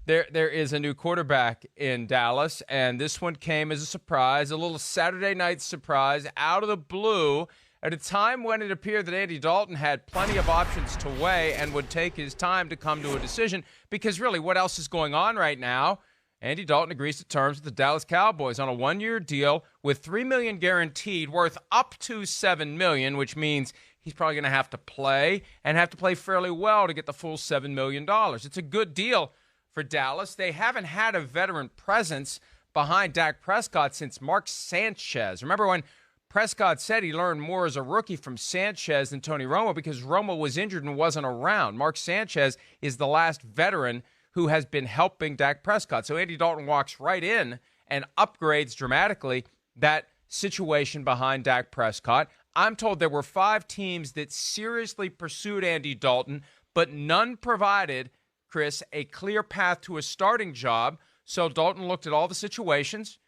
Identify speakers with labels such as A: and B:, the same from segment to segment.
A: there is a new quarterback in Dallas, and this one came as a surprise, a little Saturday night surprise out of the blue at a time when it appeared that Andy Dalton had plenty of options to weigh and would take his time to come to a decision because really what else is going on right now? Andy Dalton agrees to terms with the Dallas Cowboys on a one-year deal with $3 million guaranteed, worth up to $7 million, which means he's probably going to have to play and have to play fairly well to get the full $7 million. It's a good deal for Dallas. They haven't had a veteran presence behind Dak Prescott since Mark Sanchez. Remember when Prescott said he learned more as a rookie from Sanchez than Tony Romo because Romo was injured and wasn't around. Mark Sanchez is the last veteran who has been helping Dak Prescott. So Andy Dalton walks right in and upgrades dramatically that situation behind Dak Prescott. I'm told there were 5 teams that seriously pursued Andy Dalton, but none provided, Chris, a clear path to a starting job. So Dalton looked at all the situations,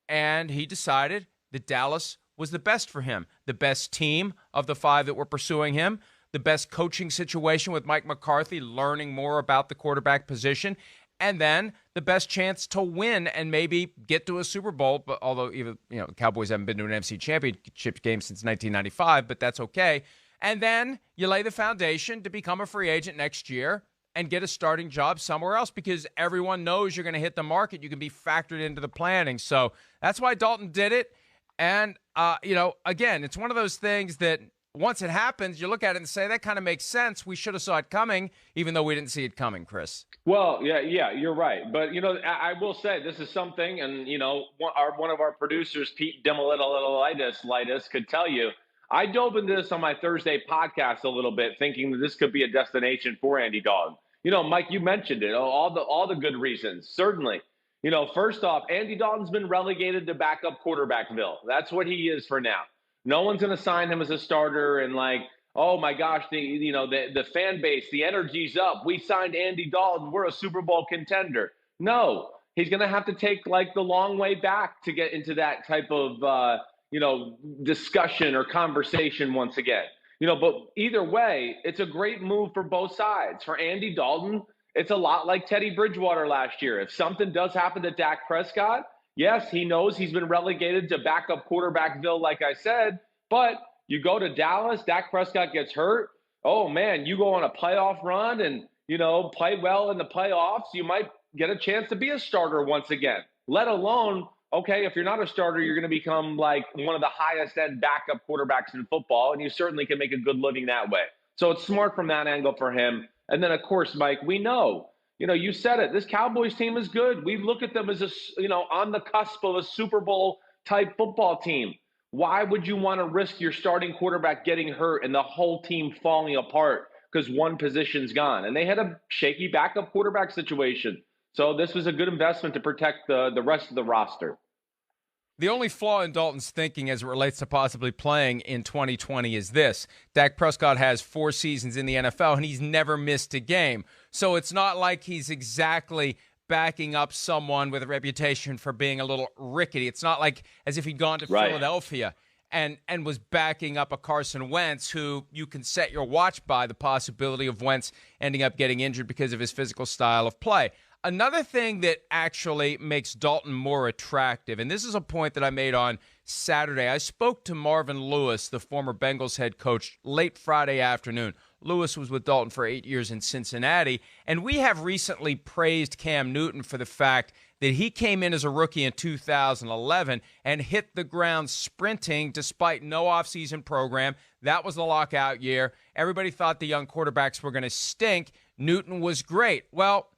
A: and he decided that Dallas was the best for him. The best team of the 5 that were pursuing him, the best coaching situation with Mike McCarthy learning more about the quarterback position, and then the best chance to win and maybe get to a Super Bowl. But although even the Cowboys haven't been to an NFC Championship game since 1995, but that's okay. And then you lay the foundation to become a free agent next year and get a starting job somewhere else because everyone knows you're going to hit the market. You can be factored into the planning. So that's why Dalton did it. And, again, it's one of those things that once it happens, you look at it and say, that kind of makes sense. We should have saw it coming, even though we didn't see it coming, Chris.
B: Well, yeah, you're right. But, I will say this is something, and, one of our producers, Pete Demolitolitis, could tell you, I dove into this on my Thursday podcast a little bit, thinking that this could be a destination for Andy Dalton. Mike, you mentioned it, all the good reasons, certainly. First off, Andy Dalton's been relegated to backup quarterbackville. That's what he is for now. No one's going to sign him as a starter and oh my gosh, the fan base, the energy's up. We signed Andy Dalton. We're a Super Bowl contender. No, he's going to have to take the long way back to get into that type of, discussion or conversation once again. But either way, it's a great move for both sides. For Andy Dalton, it's a lot like Teddy Bridgewater last year. If something does happen to Dak Prescott, yes, he knows he's been relegated to backup quarterbackville, like I said, but you go to Dallas, Dak Prescott gets hurt. Oh, man, you go on a playoff run and, play well in the playoffs, you might get a chance to be a starter once again, let alone, okay, if you're not a starter, you're going to become one of the highest end backup quarterbacks in football, and you certainly can make a good living that way. So it's smart from that angle for him. And then, of course, Mike, we know, you said it. This Cowboys team is good. We look at them as on the cusp of a Super Bowl type football team. Why would you want to risk your starting quarterback getting hurt and the whole team falling apart because one position's gone? And they had a shaky backup quarterback situation. So this was a good investment to protect the rest of the roster.
A: The only flaw in Dalton's thinking as it relates to possibly playing in 2020 is this. Dak Prescott has 4 seasons in the NFL, and he's never missed a game. So it's not like he's exactly backing up someone with a reputation for being a little rickety. It's not like as if he'd gone to Philadelphia and was backing up a Carson Wentz who you can set your watch by the possibility of Wentz ending up getting injured because of his physical style of play. Another thing that actually makes Dalton more attractive, and this is a point that I made on Saturday. I spoke to Marvin Lewis, the former Bengals head coach, late Friday afternoon. Lewis was with Dalton for 8 years in Cincinnati, and we have recently praised Cam Newton for the fact that he came in as a rookie in 2011 and hit the ground sprinting despite no offseason program. That was the lockout year. Everybody thought the young quarterbacks were going to stink. Newton was great. Well,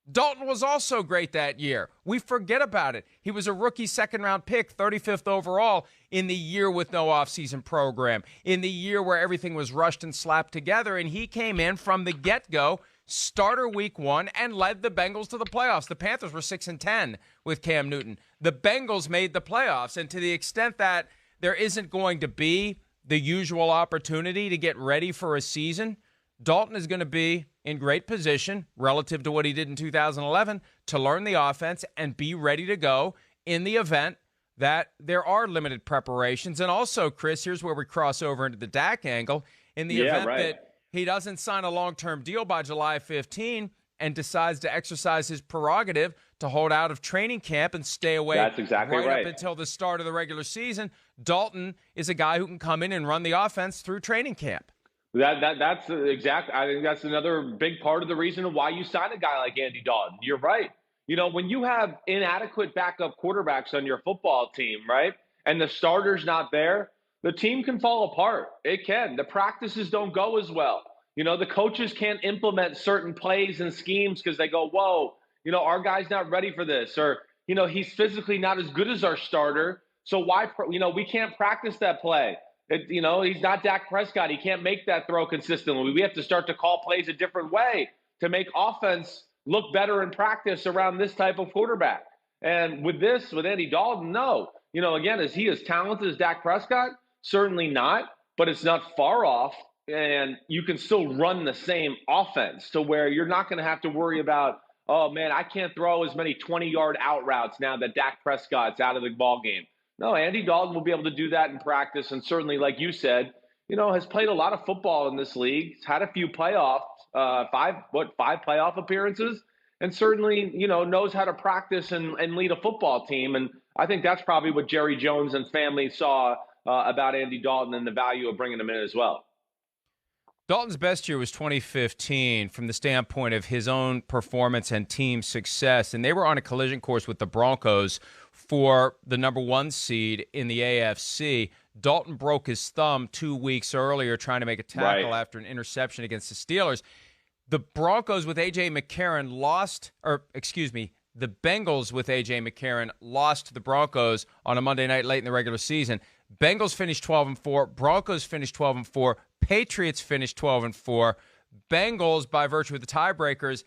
A: Dalton was also great that year. We forget about it. He was a rookie second-round pick, 35th overall, in the year with no offseason program, in the year where everything was rushed and slapped together, and he came in from the get-go, starter week 1, and led the Bengals to the playoffs. The Panthers were 6-10 with Cam Newton. The Bengals made the playoffs, and to the extent that there isn't going to be the usual opportunity to get ready for a season, Dalton is going to be in great position relative to what he did in 2011 to learn the offense and be ready to go in the event that there are limited preparations. And also, Chris, here's where we cross over into the Dak angle. In the event that he doesn't sign a long-term deal by July 15, and decides to exercise his prerogative to hold out of training camp and stay away
B: That's exactly
A: right
B: right
A: up until the start of the regular season, Dalton is a guy who can come in and run the offense through training camp.
B: That's exact. I think that's another big part of the reason why you sign a guy like Andy Dalton. You're right. When you have inadequate backup quarterbacks on your football team, right, and the starter's not there, the team can fall apart. It can. The practices don't go as well. The coaches can't implement certain plays and schemes because they go, whoa, our guy's not ready for this, or he's physically not as good as our starter. So why, we can't practice that play. He's not Dak Prescott. He can't make that throw consistently. We have to start to call plays a different way to make offense look better in practice around this type of quarterback. And with Andy Dalton, no. Again, is he as talented as Dak Prescott? Certainly not, but it's not far off. And you can still run the same offense to where you're not going to have to worry about, oh, man, I can't throw as many 20-yard out routes now that Dak Prescott's out of the ball game. No, Andy Dalton will be able to do that in practice, and certainly, like you said, has played a lot of football in this league. He's had a few playoffs, five playoff appearances, and certainly, knows how to practice and lead a football team. And I think that's probably what Jerry Jones and family saw about Andy Dalton and the value of bringing him in as well.
A: Dalton's best year was 2015 from the standpoint of his own performance and team success, and they were on a collision course with the Broncos for the number 1 seed in the AFC. Dalton broke his thumb 2 weeks earlier trying to make a tackle after an interception against the Steelers. The Broncos with A.J. McCarron the Bengals with A.J. McCarron lost to the Broncos on a Monday night late in the regular season. Bengals finished 12-4. Broncos finished 12-4. Patriots finished 12-4. Bengals, by virtue of the tiebreakers,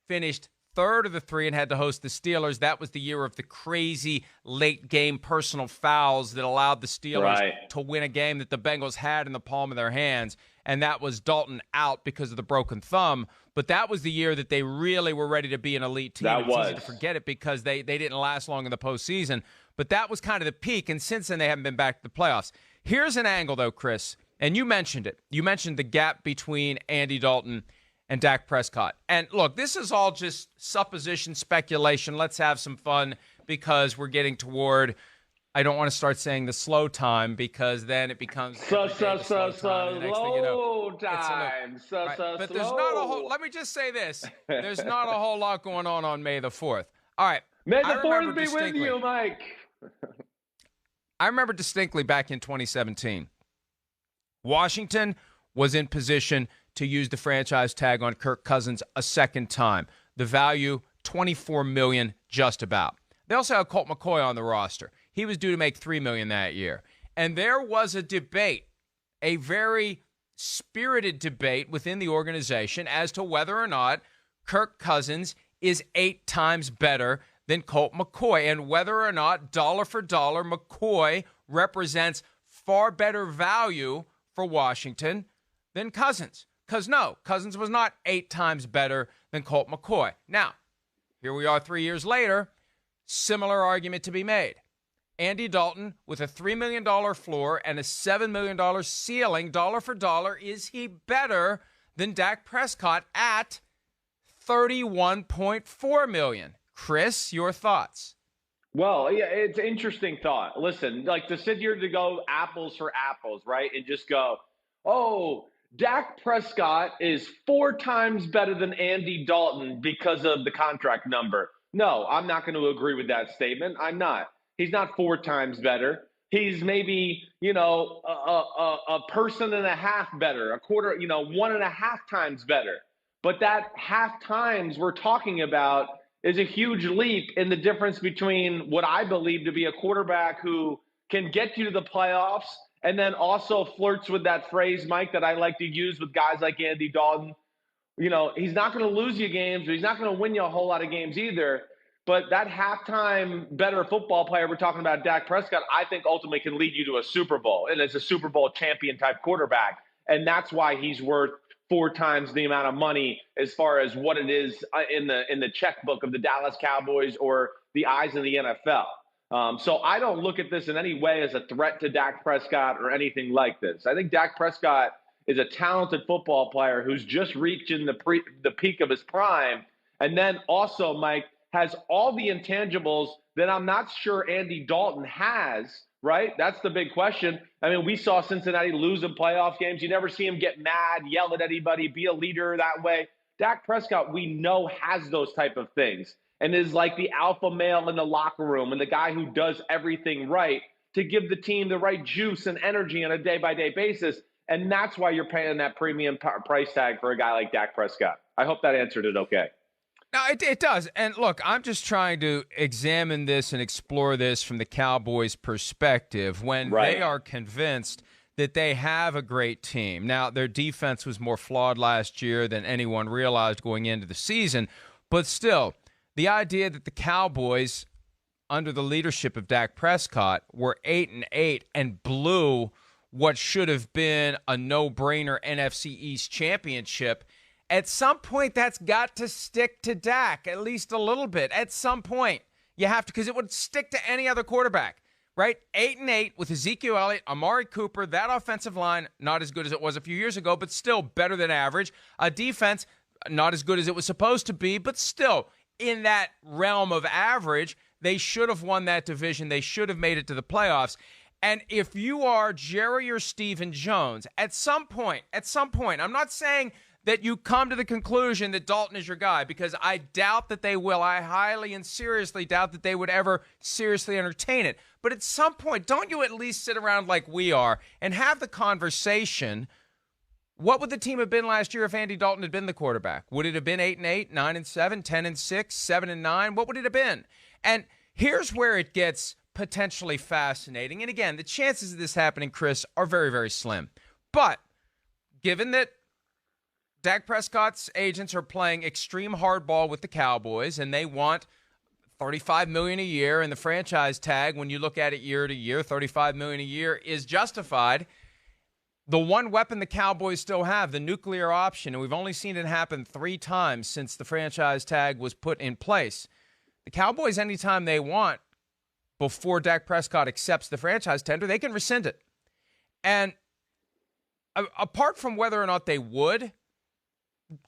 A: finished third of the 3 and had to host the Steelers. That was the year of the crazy late-game personal fouls that allowed the Steelers to win a game that the Bengals had in the palm of their hands, and that was Dalton out because of the broken thumb. But that was the year that they really were ready to be an elite team. It's easy to forget it because they didn't last long in the postseason. But that was kind of the peak, and since then they haven't been back to the playoffs. Here's an angle, though, Chris, and you mentioned it. You mentioned the gap between Andy Dalton and Dak Prescott. And look, this is all just supposition, speculation. Let's have some fun because we're getting toward, I don't want to start saying the slow time because then it becomes slow time. But there's not a whole, let me just say this. There's not a whole lot going on May the 4th. All right.
B: May the 4th be with you, Mike.
A: I remember distinctly back in 2017, Washington was in position to use the franchise tag on Kirk Cousins a second time. The value, $24 million just about. They also had Colt McCoy on the roster. He was due to make $3 million that year. And there was a debate, a very spirited debate within the organization as to whether or not Kirk Cousins is 8 times better than Colt McCoy and whether or not dollar for dollar McCoy represents far better value for Washington than Cousins. Because no, Cousins was not 8 times better than Colt McCoy. Now, here we are 3 years later, similar argument to be made. Andy Dalton with a $3 million floor and a $7 million ceiling, dollar for dollar, is he better than Dak Prescott at $31.4 million? Chris, your thoughts?
B: Well, yeah, it's an interesting thought. Listen, like to sit here to go apples for apples, right? And just go, oh, Dak Prescott is 4 times better than Andy Dalton because of the contract number. No, I'm not going to agree with that statement. I'm not. He's not 4 times better. He's maybe, a person and a half better, a quarter, 1.5 times better. But that half times we're talking about is a huge leap in the difference between what I believe to be a quarterback who can get you to the playoffs and then also flirts with that phrase, Mike, that I like to use with guys like Andy Dalton. He's not going to lose you games, but he's not going to win you a whole lot of games either. But that halftime better football player we're talking about, Dak Prescott, I think ultimately can lead you to a Super Bowl and as a Super Bowl champion type quarterback. And that's why he's worth 4 times the amount of money as far as what it is in the checkbook of the Dallas Cowboys or the eyes of the NFL. So I don't look at this in any way as a threat to Dak Prescott or anything like this. I think Dak Prescott is a talented football player who's just reaching the peak of his prime. And then also, Mike, has all the intangibles that I'm not sure Andy Dalton has, right? That's the big question. I mean, we saw Cincinnati lose in playoff games. You never see him get mad, yell at anybody, be a leader that way. Dak Prescott, we know, has those type of things and is like the alpha male in the locker room and the guy who does everything right to give the team the right juice and energy on a day-by-day basis. And that's why you're paying that premium price tag for a guy like Dak Prescott. I hope that answered it okay.
A: No, it does. And look, I'm just trying to examine this and explore this from the Cowboys' perspective when they are convinced that they have a great team. Now, their defense was more flawed last year than anyone realized going into the season. But still, the idea that the Cowboys, under the leadership of Dak Prescott, were 8-8 and blew what should have been a no-brainer NFC East championship, at some point, that's got to stick to Dak, at least a little bit. At some point, you have to, because it would stick to any other quarterback, right? 8-8 with Ezekiel Elliott, Amari Cooper, that offensive line, not as good as it was a few years ago, but still better than average. A defense, not as good as it was supposed to be, but still in that realm of average. They should have won that division. They should have made it to the playoffs. And if you are Jerry or Stephen Jones, at some point, I'm not saying that you come to the conclusion that Dalton is your guy, because I doubt that they will. I highly and seriously doubt that they would ever seriously entertain it. But at some point, don't you at least sit around like we are and have the conversation? What would the team have been last year if Andy Dalton had been the quarterback? Would it have been 8-8, 9-7, 10-6, 7-9? What would it have been? And here's where it gets potentially fascinating. And again, the chances of this happening, Chris, are very, very slim. But given that Dak Prescott's agents are playing extreme hardball with the Cowboys, and they want $35 million a year, and the franchise tag, when you look at it year to year, $35 million a year is justified. The one weapon the Cowboys still have, the nuclear option, and we've only seen it happen 3 times since the franchise tag was put in place. The Cowboys, anytime they want, before Dak Prescott accepts the franchise tender, they can rescind it. And apart from whether or not they would,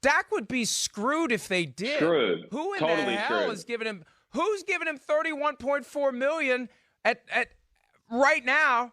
A: Dak would be screwed if they did.
B: Screwed.
A: Who in
B: Totally
A: the hell
B: screwed.
A: is giving him? Who's giving him $31.4 million at right now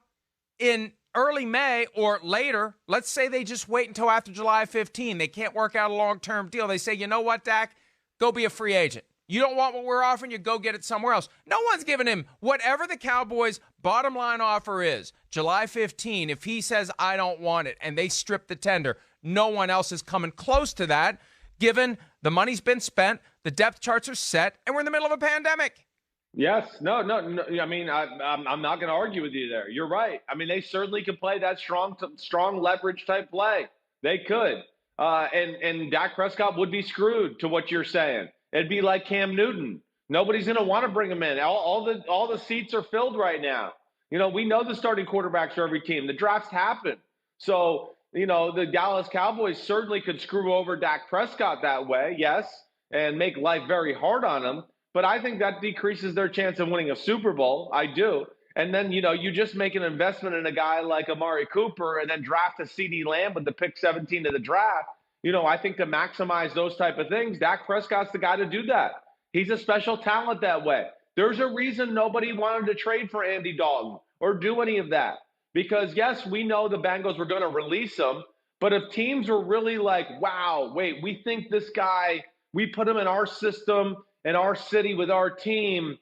A: in early May or later? Let's say they just wait until after July 15. They can't work out a long-term deal. They say, you know what, Dak, go be a free agent. You don't want what we're offering you, go get it somewhere else. No one's giving him whatever the Cowboys' bottom line offer is. July 15, if he says, I don't want it, and they strip the tender, no one else is coming close to that, given the money's been spent, the depth charts are set, and we're in the middle of a pandemic.
B: Yes. No. I mean, I'm not going to argue with you there. You're right. I mean, they certainly could play that strong leverage type play. They could. And Dak Prescott would be screwed to what you're saying. It'd be like Cam Newton. Nobody's going to want to bring him in. All the seats are filled right now. You know, we know the starting quarterbacks for every team. The drafts happen. So, you know, the Dallas Cowboys certainly could screw over Dak Prescott that way, yes, and make life very hard on him. But I think that decreases their chance of winning a Super Bowl. I do. And then, you know, you just make an investment in a guy like Amari Cooper and then draft a CeeDee Lamb with the pick 17 of the draft. You know, I think to maximize those type of things, Dak Prescott's the guy to do that. He's a special talent that way. There's a reason nobody wanted to trade for Andy Dalton or do any of that. Because, yes, we know the Bengals were going to release him, but if teams were really like, wow, wait, we think this guy, we put him in our system, in our city with our team,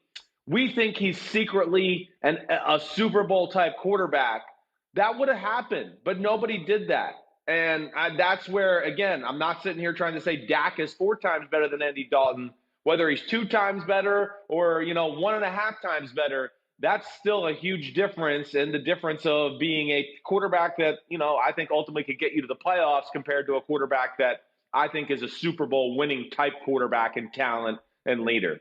B: we think he's secretly a Super Bowl type quarterback, that would have happened, but nobody did that. And that's where, again, I'm not sitting here trying to say Dak is 4 times better than Andy Dalton. Whether he's 2 times better or, you know, 1.5 times better, that's still a huge difference in the difference of being a quarterback that, you know, I think ultimately could get you to the playoffs compared to a quarterback that I think is a Super Bowl winning type quarterback in talent and leader.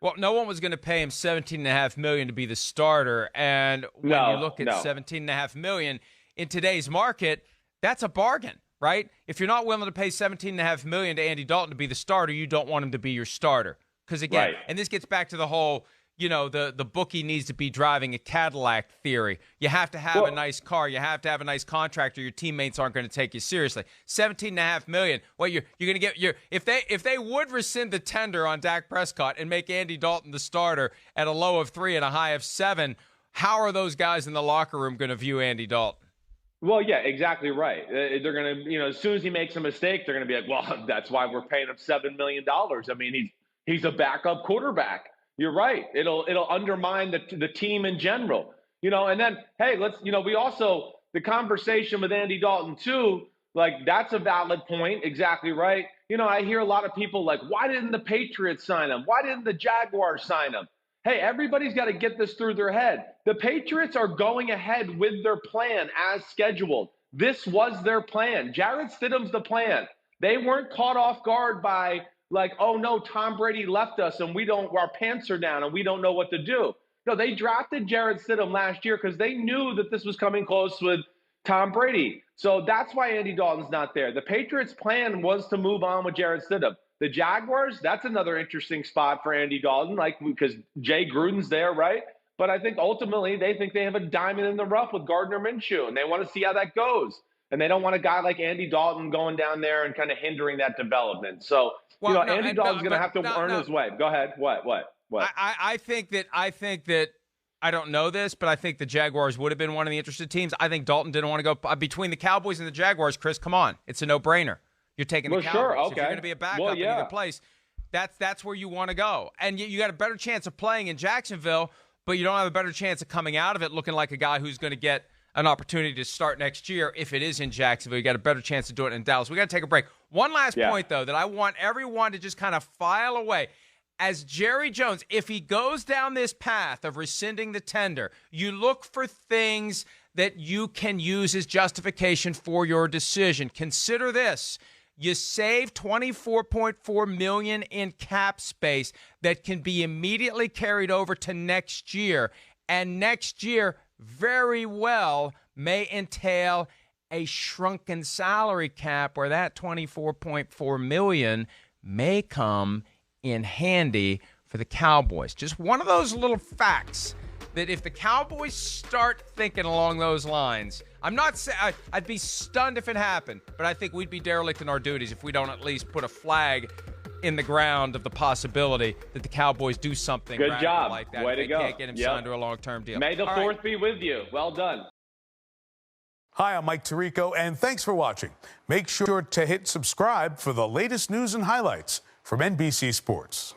A: Well, no one was going to pay him $17.5 million to be the starter. And when you look at $17.5 million in today's market, that's a bargain, right? If you're not willing to pay $17.5 million to Andy Dalton to be the starter, you don't want him to be your starter. Because, again, and this gets back to the whole, the bookie needs to be driving a Cadillac theory. You have to have a nice car. You have to have a nice contract, or your teammates aren't going to take you seriously. $17.5 million. Well, you're going to get if they would rescind the tender on Dak Prescott and make Andy Dalton the starter at a low of 3 and a high of 7, how are those guys in the locker room going to view Andy Dalton?
B: Well, yeah, exactly right. They're going to, as soon as he makes a mistake, they're going to be like, well, that's why we're paying him $7 million. I mean, he's a backup quarterback. You're right. It'll undermine the team in general, and then, hey, we also, the conversation with Andy Dalton too, like that's a valid point. Exactly right. I hear a lot of people like, why didn't the Patriots sign him? Why didn't the Jaguars sign him? Hey, everybody's got to get this through their head. The Patriots are going ahead with their plan as scheduled. This was their plan. Jarrett Stidham's the plan. They weren't caught off guard by like, oh no, Tom Brady left us and our pants are down and we don't know what to do. No, they drafted Jarrett Stidham last year because they knew that this was coming close with Tom Brady. So that's why Andy Dalton's not there. The Patriots' plan was to move on with Jarrett Stidham. The Jaguars, that's another interesting spot for Andy Dalton, because Jay Gruden's there, right? But I think ultimately they think they have a diamond in the rough with Gardner Minshew, and they want to see how that goes. And they don't want a guy like Andy Dalton going down there and kind of hindering that development. So, Andy Dalton's going to have to earn his way. Go ahead. What?
A: I think that I don't know this, but I think the Jaguars would have been one of the interested teams. I think Dalton didn't want to go between the Cowboys and the Jaguars. Chris, come on. It's a no-brainer. You're taking the Cowboys.
B: Sure, okay.
A: If you're going to be a backup in either place, that's where you want to go. And you got a better chance of playing in Jacksonville, but you don't have a better chance of coming out of it looking like a guy who's going to get an opportunity to start next year. If it is in Jacksonville, you got a better chance to do it in Dallas. We got to take a break. One last point, though, that I want everyone to just kind of file away. As Jerry Jones, if he goes down this path of rescinding the tender, you look for things that you can use as justification for your decision. Consider this. You save $24.4 million in cap space that can be immediately carried over to next year. And next year very well may entail a shrunken salary cap where that $24.4 million may come in handy for the Cowboys. Just one of those little facts that if the Cowboys start thinking along those lines, I'd be stunned if it happened, but I think we'd be derelict in our duties if we don't at least put a flag in the ground of the possibility that the Cowboys do something
B: Good job.
A: like that.
B: Way to go.
A: Can't get him signed to a long-term deal.
B: May the 4th be with you. Well done.
C: Hi, I'm Mike Tirico, and thanks for watching. Make sure to hit subscribe for the latest news and highlights from NBC Sports.